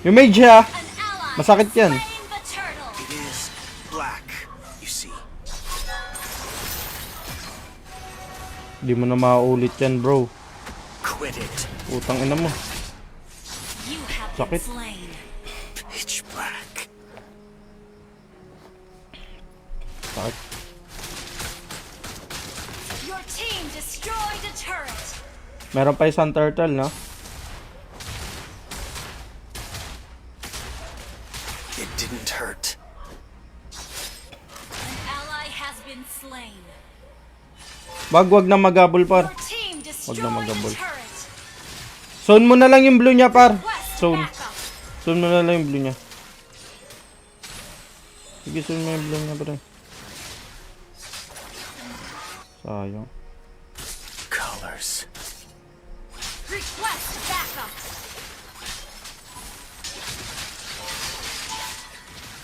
Yung mage ha. Masakit yan. It is black, you see. Di mo na maulit yan, bro. Quit it. Utang ina mo. Sakit. Pitch black. Sakit. Your team destroyed a turret. Meron pa isang turtle, no? It didn't hurt. An ally has been slain. Wag na magabol, par. Your team Wag destroyed na a magabol. turret. Zone mo na lang yung blue niya, par. Request Zone. backup. Zone mo na lang yung blue niya. Sige, zone mo yung blue niya, pre. Sayang. Colors. Request backup.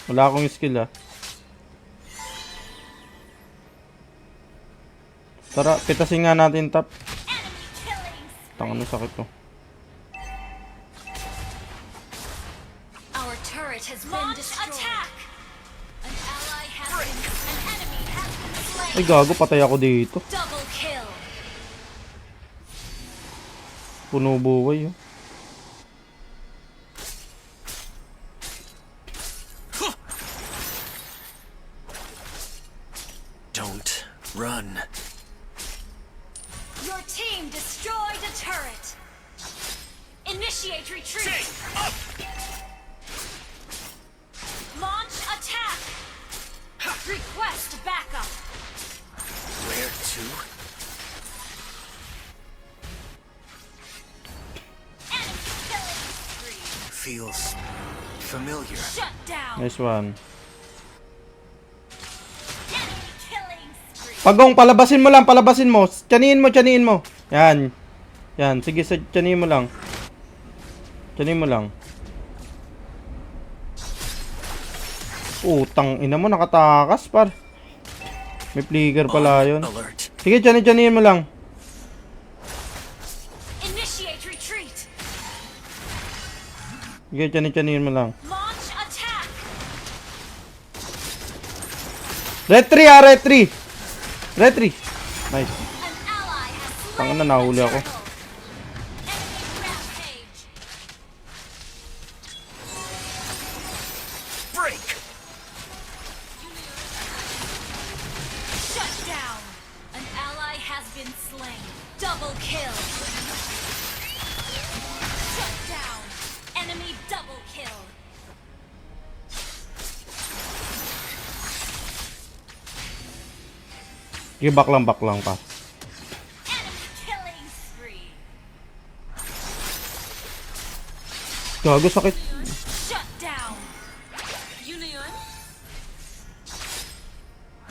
Wala akong skill, ha. Tara, pitasin nga natin top. Enemy killing. Tangan na sakit to. Our turret has been destroyed. Attack. An ally has been. An enemy has been slain. Ay, gago, patay ako dito. Double kill. Puno buhay, oh. Don't run. Your team destroyed a turret. Initiate retreat. Launch attack. Request backup. Where to? Enemy killing spree. Feels familiar. Shut down. Nice one. Enemy killing spree. Pagong, palabasin mo lang, palabasin mo. Tiyanin mo. Yan. Yan, sige, tiyanin mo lang. Tiyanin mo lang. Utang ina mo, nakatakas, par. May flicker pala yun. Alert. Sige, tiyanin mo lang. Initiate retreat. Sige, tiyanin mo lang. Launch attack. Retry, ah, retry. Retry. Nice. An ally has slain. Tangan na, nahuli ako. the turtle. Enemy rampage. Break. Shut down. An ally has been slain. Double kill. Shut down. Enemy double kill. Sige, back lang pa. Enemy killing spree. Gago, sakit. Shut down.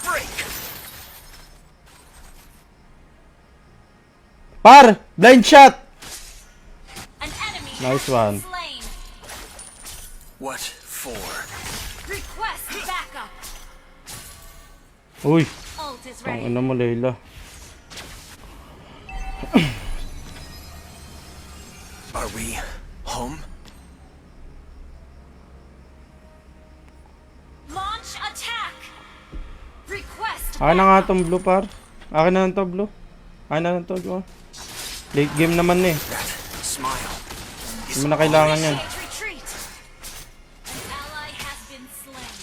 Break. Par! Blind shot! An enemy Nice has been one. slain. What for? Request backup. Uy, Ult is ang ready. ina mo, Layla. Are we home? Launch attack. Request Akin na nga backup. tong blue, par. Akin na lang to, blue. Akin na lang to, blue. Late game naman eh. That smile. Hindi mo na kailangan yan. Initiate retreat. An ally has been slain.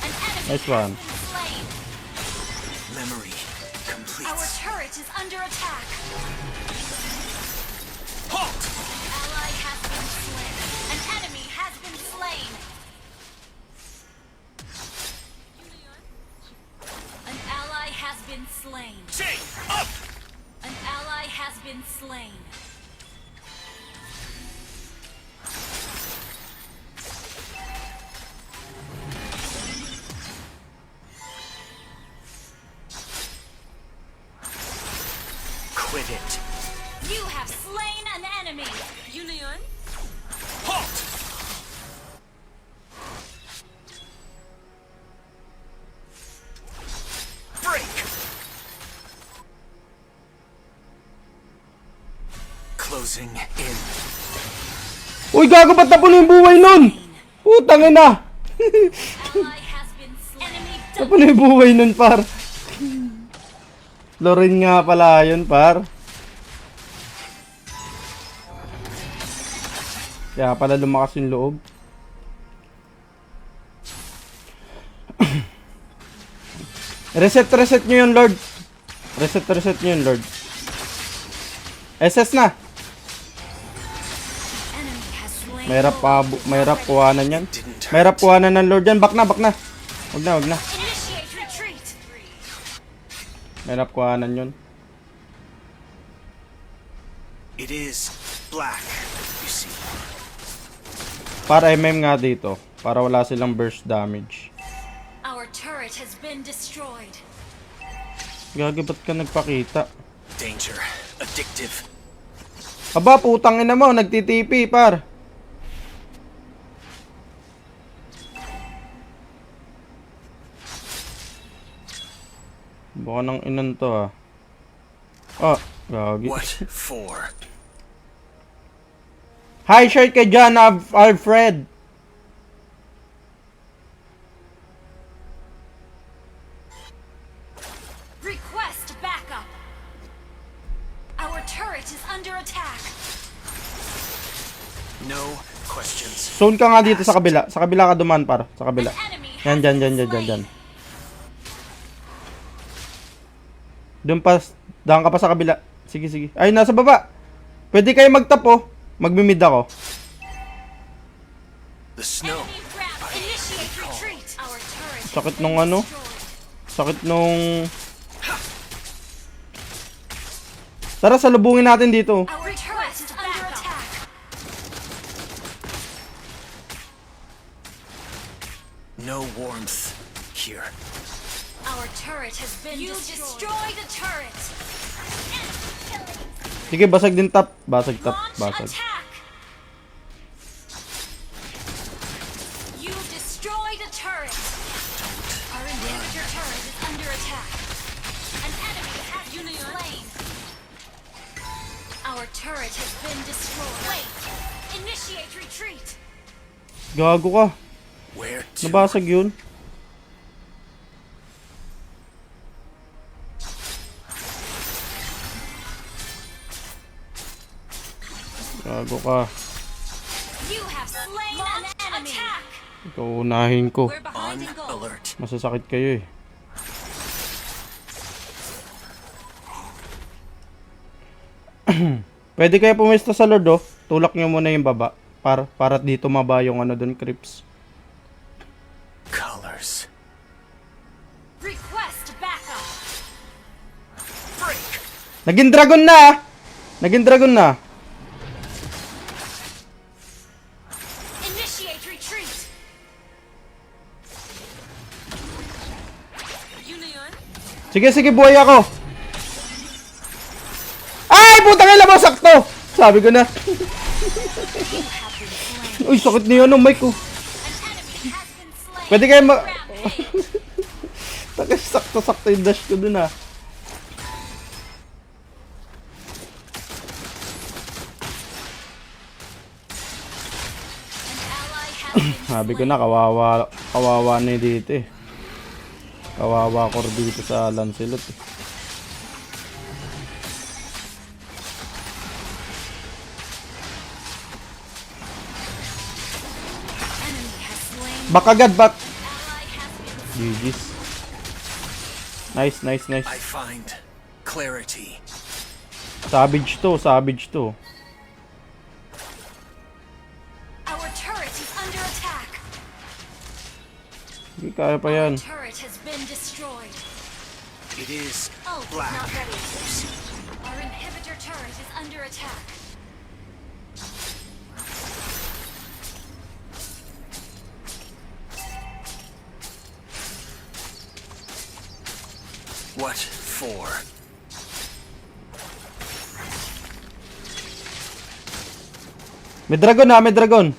An enemy Nice has one. been slain. Memory Our complete. turret is under attack. Halt! An ally has been slain. An enemy has been slain. An ally has been slain. Chain up! An ally has been slain. Quit it. You have slain an enemy. Halt! Break! Closing in. Uy, gago, ba't napuno yung buhay nun? Putang ina. Ally has been slain. Enemy double. Napuno yung buhay nun, par. Lorin nga pala yun, par. Kaya pala lumakas yung loob. Reset nyo yun, Lord. Reset nyo yun, Lord. SS na. Enemy has slain. Mahirap kuhanan yan. Mahirap kuhanan ng Lord yan. Back na. Wag na. Initiate retreat. Mahirap kuhanan yun. It is black, you see. Para MM nga dito. Para wala silang burst damage. Our turret has been destroyed. Gagi, ba't ka nagpakita? Danger. Addictive. Aba, putang ina mo. Nagtitipi, par. Baka nang inan to, ah. Ah, gagi. What for? Hi, shirt kay John Alfred. Request backup. Our turret is under attack. No questions. Zone ka nga dito sa kabila. Sa kabila ka duman, par. Sa kabila. Enemy Yan, has dyan. been slain. Doon pa, daan ka pa sa kabila. Sige. Ay, nasa baba. Pwede kayo magtap, oh. Magmimid ako. The snow. Enemy ground. Initiate retreat. Our turret has Sakit been nung ano? destroyed. Sakit nung... Tara, salubungin natin dito. Our turret is under attack. No warmth here. Our turret has been destroyed. You destroy the turret. Sige, basag din tap. Basag. Launch attack. You destroy the turret. Our inhibitor turret is under attack. An enemy has been slain. Our turret has been destroyed. Wait. Initiate retreat. Gago ka. Where to? Nabasag yun. Gago ka. You have slain an enemy. Attack. Ikaw unahin ko. We're behind On in goal. alert. Masasakit kayo, eh. Pwede kayo pumesta sa Lord, oh. Tulak nyo muna yung baba. Para dito maba yung ano dun, creeps. Colors. Request backup. Break. Naging dragon na, ah. Initiate retreat. Yun na yun? Sige, buhay ako. Ay, putang ina mo, sakto. Sabi ko na. Uy, sakit niyo ano, mic ko. An enemy has been slain. Pwede kayo Rampage. sakto yung dash ko dun, ah. An ally has been Sabi ko na, kawawa na yun dito, eh. Kawawa ko dito sa Lancelot, eh. enemy has slain. Back agad, back. Ally has been GG's. Nice. I find clarity. Savage to. Our turret is under attack. Hindi, kaya pa yan. Turret has been destroyed. It is Oh, black. not ready. Our inhibitor turret is under attack. What for? May dragon.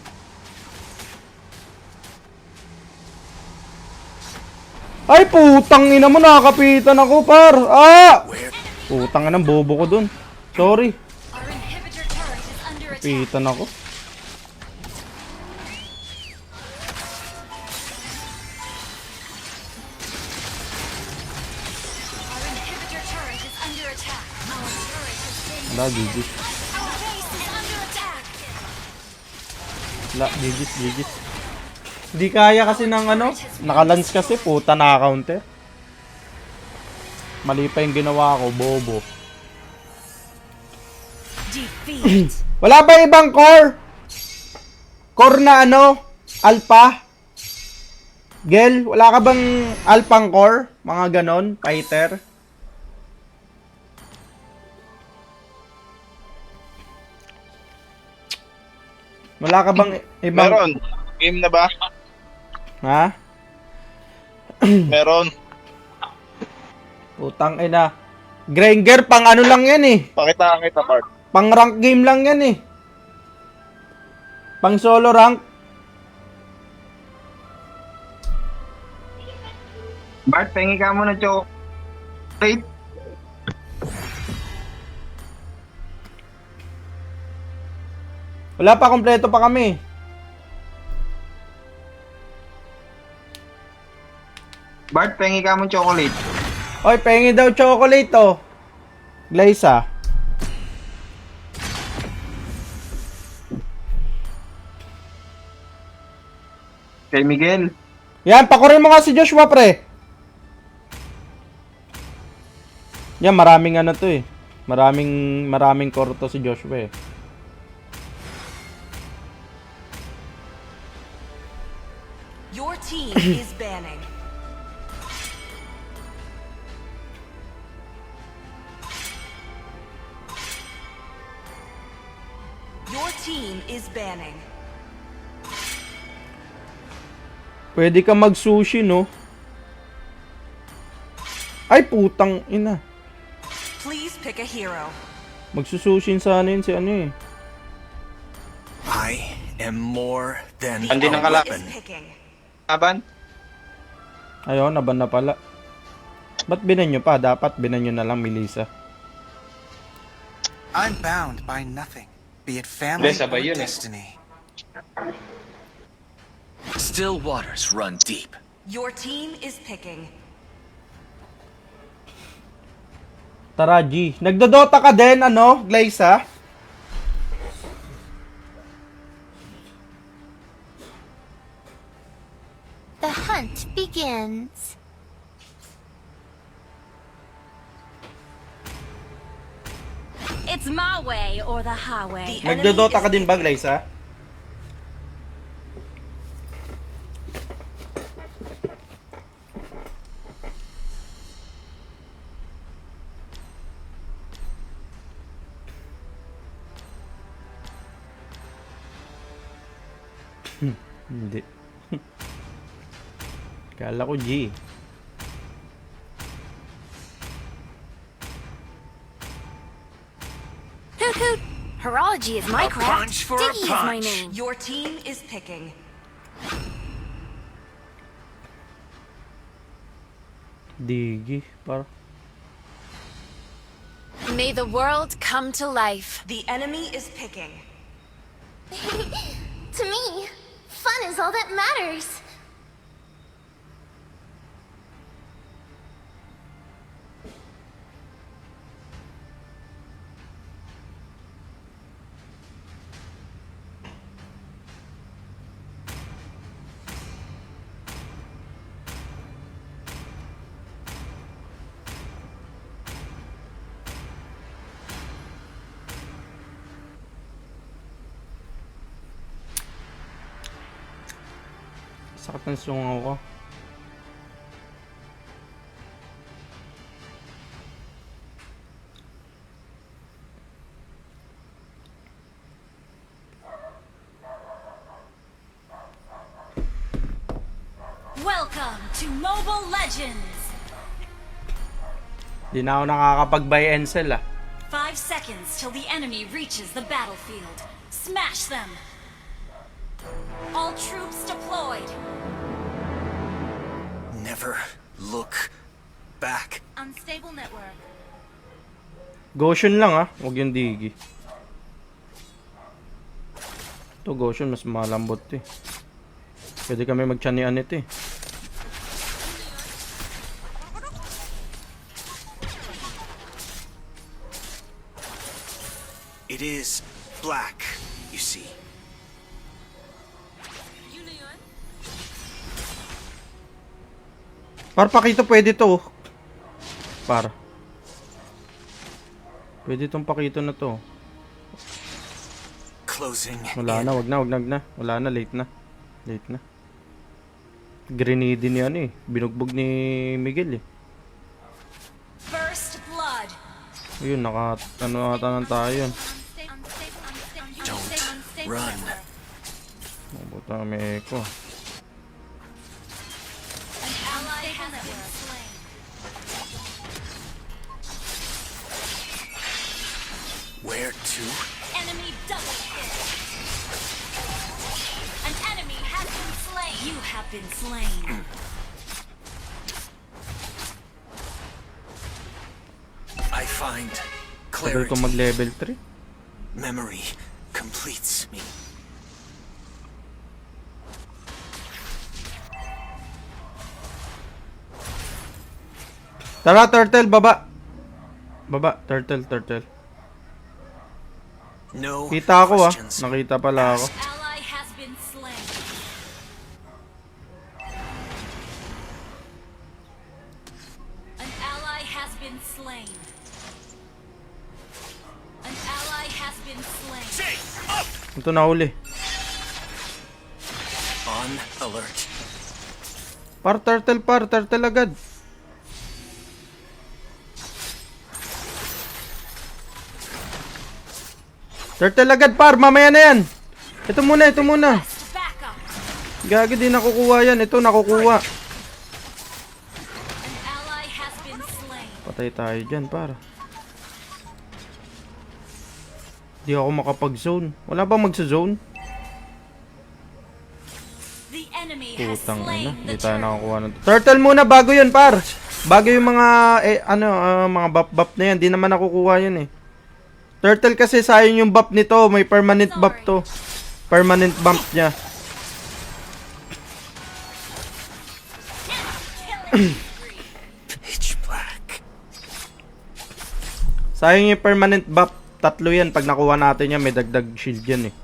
Ay, putang ina mo, nakakapitan ako, par. Ah! Where? Putang ina, bobo ko dun. Sorry. Our inhibitor turret Napitan ako. Our inhibitor turret is under attack. Our turret has been Wala, GG. Our base is under attack. Wala, GG. Hindi kaya kasi ng ano, nakalance kasi, puta na-counter. Mali pa yung ginawa ko, bobo. Defeat. Wala ba ibang core? Core na ano? Alpha? Gel, wala ka bang alpang core? Mga ganon, fighter? Wala ka bang ibang... Meron. Game na ba? Ha? Meron. Putang ina. Granger, pang ano lang yan eh. Pakita kita, Bart. Pang rank game lang yan eh. Pang solo rank. Bart, pengi ka muna chocolate. Wala pa, kompleto pa kami. Bart, pengi ka muna chocolate. Oy, pengi daw chocolate oh. Glaze. Kay Miguel. Yan, pakurin mo nga si Joshua, pre. Yan, maraming ano to eh. Maraming core to si Joshua eh. Your team is banning. Your team is banning. Pwede ka mag-sushi, no? Ay, putang ina. Please pick a hero. Magsusushin sana yun si ano eh. I am more than Andi ng a kalaban. Is weapon. picking. Aban? Ayun, naban na pala. Ba't binan nyo pa? Dapat binan nyo na lang, Melissa. I'm bound by nothing, be it family Hindi, sabay or yun eh. destiny. Still waters run deep. Your team is picking. Tara, G. Nagdodota ka din, ano, Glaze? The hunt begins. It's my way or the highway. The enemy Nagdodota is ka din ba, picking. Glaze? Hindi. Kala ko G. Hoot hoot! Horology is my A craft. punch for a Diggy is my punch. name. Your team is picking. Digi. Par. May the world come to life. The enemy is picking. To me, fun is all that matters. Sakit ng sungaw ko. Welcome to Mobile Legends. Di na ako nakakapag-buy and sell ah. 5 seconds till the enemy reaches the battlefield. Smash them. All troops deployed. Never look back. Unstable network. Goshen lang ah. Huwag yung Digi. Ito, Goshen, mas malambot eh. Pwede kami magtsanian ito eh. It is black, you see. Par, pakito, pwede to. Par. Pwede tong pakito na to. Closing Wala in. na, wag na. Wala na, late na. Late na. Grenade ni ano eh. Binugbog ni Miguel eh. First blood. Ayun, ano ata nang tayo yun. Don't run. Mabuta may echo. An ally has been slain. Where to? Enemy double kill. An enemy has been slain. You have been slain. I find Tagal ko clarity. mag level 3. Memory completes me. Tara, turtle, baba. Baba, turtle. No Kita ako ah. questions Nakita pala ako. Ally has been slain. An ally has been slain. An ally has been slain. Ito nahuli. On alert. Turtle agad. Turtle agad, mamaya na yan. Ito muna. Best backup. Gagi, di nakukuha yan. Ito, nakukuha. An ally has been slain. Patay tayo dyan, Di ako makapag-zone. Wala ba magsa-zone? The enemy has Putang ina, slain hindi the tayo turtle. nakakuha ng turtle muna bago yun, Bago yung mga mga buff na yan, di naman nakukuha yun eh. Turtle kasi sayang yung buff nito, may permanent buff to. Permanent bump niya. Pitch black. Sayang yung permanent buff, 3 yan. Pag nakuha natin yan, may dagdag shield yan eh.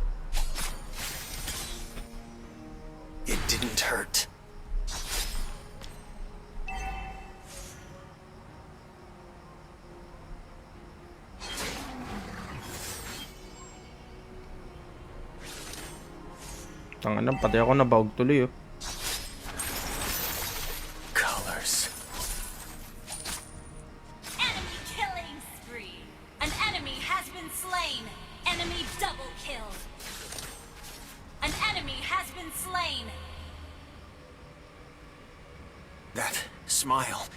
It didn't hurt. Tangan, pati ako nabaog tuloy oh. Colors. Enemy killing spree. An enemy has been slain. Enemy double kill. An enemy has been slain. That smile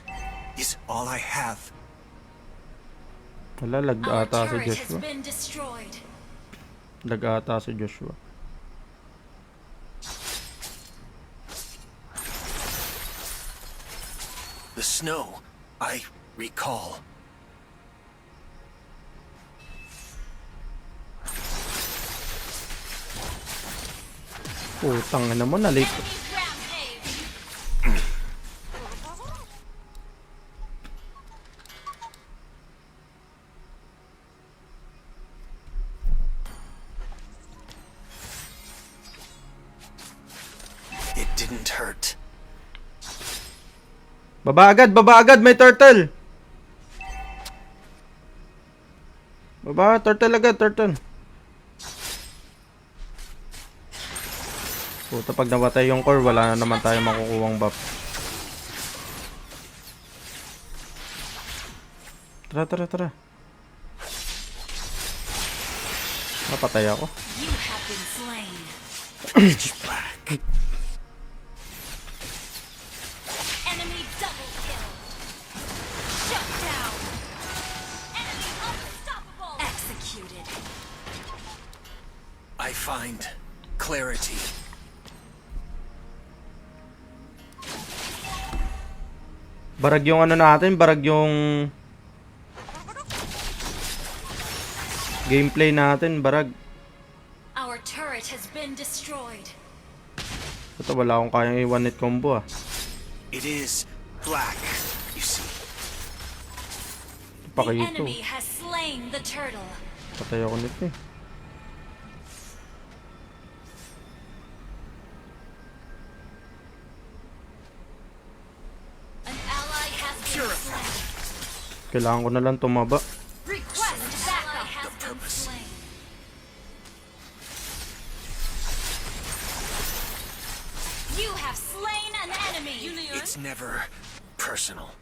is all I have. Wala, lag Our ata si turret has Joshua. been destroyed. Lag ata si Joshua. The snow, I recall. Putang ina mo, na-late. Enemy rampage. It didn't hurt. Baba agad, may turtle. Baba, turtle agad. Puta, pag nabatay yung core, wala na naman tayo makukuhang buff. Tara. Napatay ako. You have been slain. Pitch black. Enemy double kill. Shut down. Enemy unstoppable. Executed. I find clarity. Barag yung ano natin, barag yung gameplay natin, barag. Our turret has been been destroyed. Ito, wala akong kayang i-one hit combo ah. It is black, you see. The Pakito. enemy has slain the turtle. Patay ako nito eh. An ally has been slain. Kailangan ko na lang tumaba. Request backup has been slain. You have slain an enemy. It's never personal.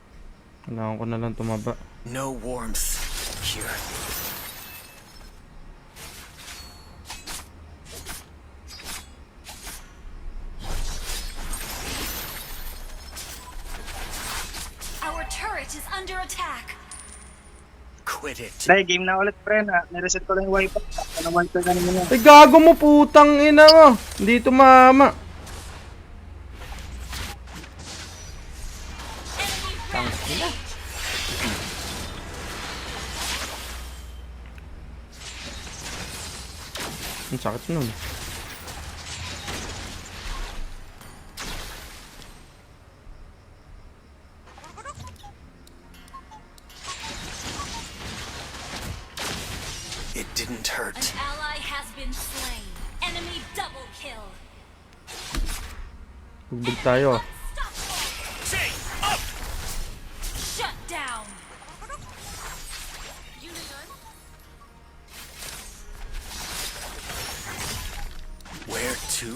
Kailangan ko na lang tumaba. No warmth here. Our turret is under attack. Quit it. Dahil game na ulit pre na. Nireset ko lang yung wifi. Ano wifi ka naman yan. Ay, gago mo, putang ina mo. Hindi tumama. Enemy rampage. Ang sakit nun. It didn't hurt. An ally has been slain. Enemy double kill. Bugbog tayo ah. Unstoppable. Shut down. Where to?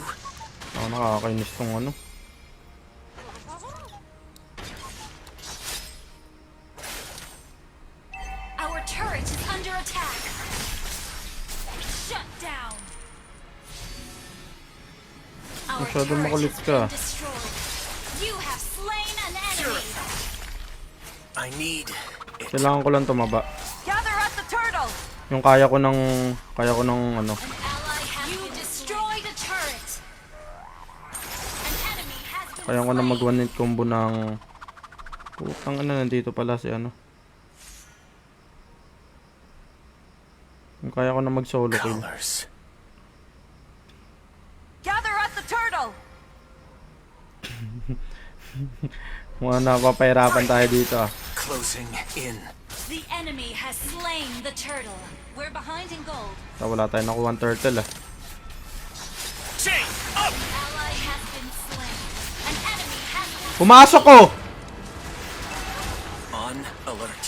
Ako nakakainis tong ano. Our turret is under attack. Shut down. Our Masyado turret makulit has ka. been destroyed. You have slain an enemy. I need it. Kailangan ko lang tumaba. Gather at the turtle! Yung kaya ko ng ano. An ally has you destroyed a turret. An enemy has been Kaya ko na slain. mag one hit combo ng putang ina, nandito pala si ano. Yung kaya ko na mag solo kill. Colors. Gather at the turtle! Mga napapahirapan tayo dito ah. Closing in. The enemy has slain the turtle. We're behind in gold. Wala tayong nakuha ng turtle ah. Chain up! An ally has been slain. An enemy has been Pumasok ko! On alert.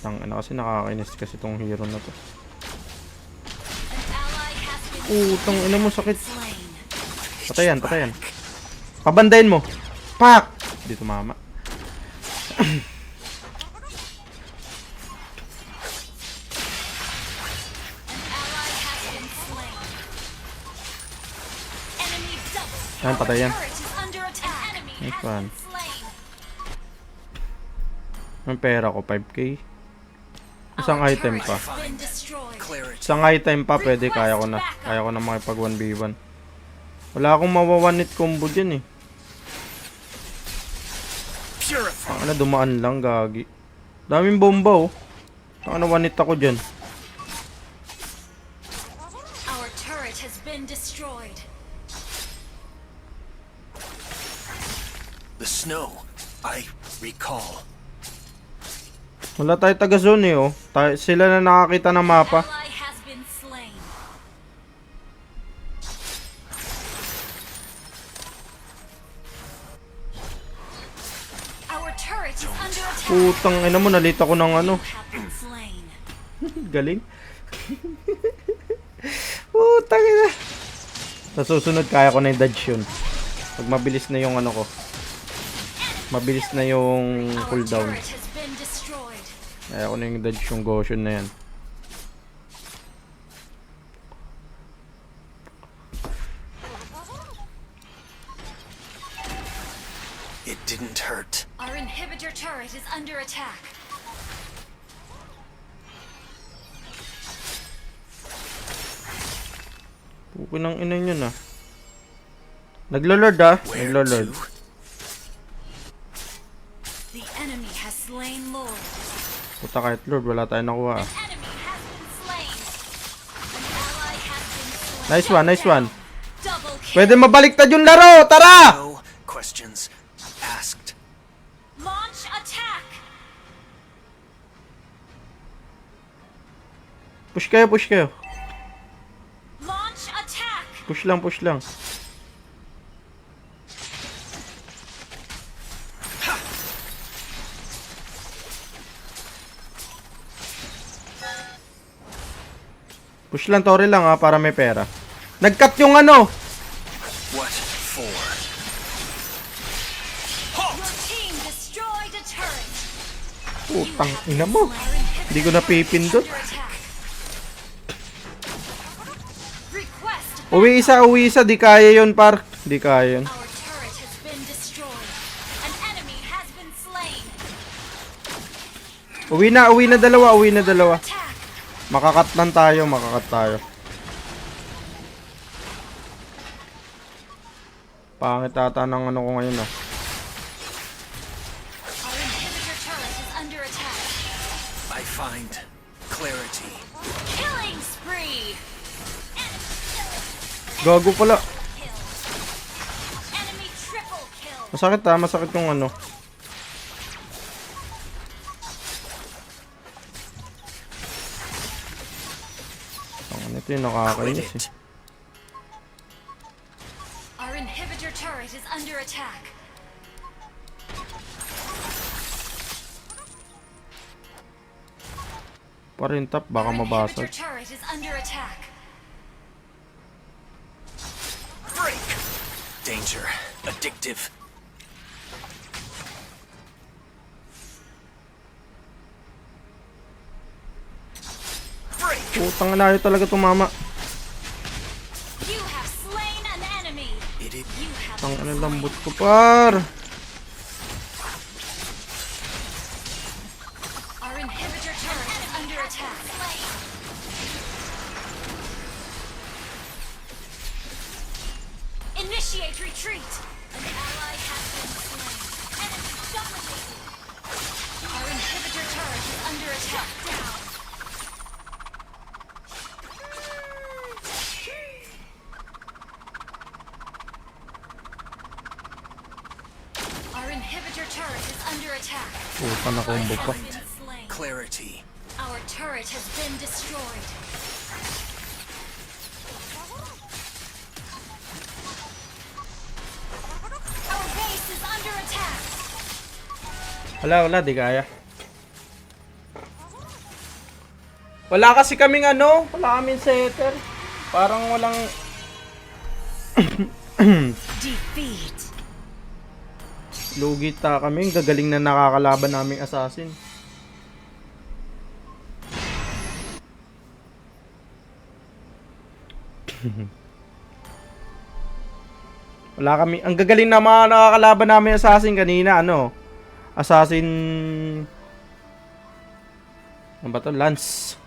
Tang ina kasi nakakainis kasi tong hero na to. An ally has been Putang ina mo, sakit. slain. Patayan, patayan. Pabandayin mo. Pak! Hindi tumama. An ally has been slain. Enemy double. Ayan, patayan. Our turret is under attack. Enemy Nice has one. been slain. Ang pera ko, 5k. Isang Our item turret pa. has been destroyed. Clarity. Isang item pa, pwede, kaya ko na. Kaya ko na makipag 1v1. Wala akong mawa 1 hit combo dyan eh. Purify. Ano, dumaan lang, gagi. Daming bomba oh. Ano, 1 hit ako dyan. Our turret has been destroyed. The snow. I recall. Wala tayo taga-zone eh oh. Sila na nakakita ng mapa. Ally has been slain. Our turret is under attack. Putang ina mo, nalita ko ng ano. You have been slain. Galing. Putang ina. Sa susunod, kaya ko na yung dodge yun. Pag mabilis na yung ano ko. Mabilis na yung Our cooldown. turret has been destroyed. Kaya ko na yung dodge yung Goshen na yan. It didn't hurt. Our inhibitor turret is under attack. Puki ng ina nyo na. Naglo-lord ah. Where Naglo-lord. to? The enemy has slain Lord. Puta kahit Lord, wala tayong nakuha. An enemy has been slain. An ally has been slain. Nice one, nice one. Double kill. Pwede mabaliktad yung laro! Tara! No questions asked. Launch attack. Push kayo, push kayo. Launch attack. Push lang, push lang. Push lang, Tori lang ha, para may pera. Nag-cut yung ano! What for? Your team destroyed a turret. Putang ina mo. Hindi ko napipindot. Under attack. Request. Uwi isa, di kaya yun, par. Di kaya yun. Our turret has been destroyed. An enemy has been slain. Uwi na dalawa. Attack. Makakat lang tayo, makakat tayo. Pangit ata ng ano ko ngayon ah. Our inhibitor turret is under attack. I find clarity. Killing spree. Gago pala. Kill. Enemy triple kill. Masakit ah, masakit yung ano. Ang ito yung Quit nakakainis eh. it. Our inhibitor turret is under attack. Parin tap, baka Our mabasag. inhibitor turret is under attack. Break. Danger. Addictive. Break. Putang ina, ayaw talaga tumama. You have slain an enemy. Idiot. You have Tang ano lambot ko, par. Our inhibitor turret is under attack. Initiate retreat. An ally has been slain. Enemy dominated. Our inhibitor turret is under attack. Down. Our inhibitor turret is under attack. Puta na combo pa. Has been slain. Clarity. Our turret has been destroyed. Our base is under attack. Wala, di kaya. Wala kasi kaming ano, wala kaming setter. Parang walang... Defeat. Lugi ta kami, gagaling na nakakalaban naming assassin. Wala kami, ang gagaling na mga nakakalaban namin assassin kanina, ano? Assassin... Ano ba to? Lance.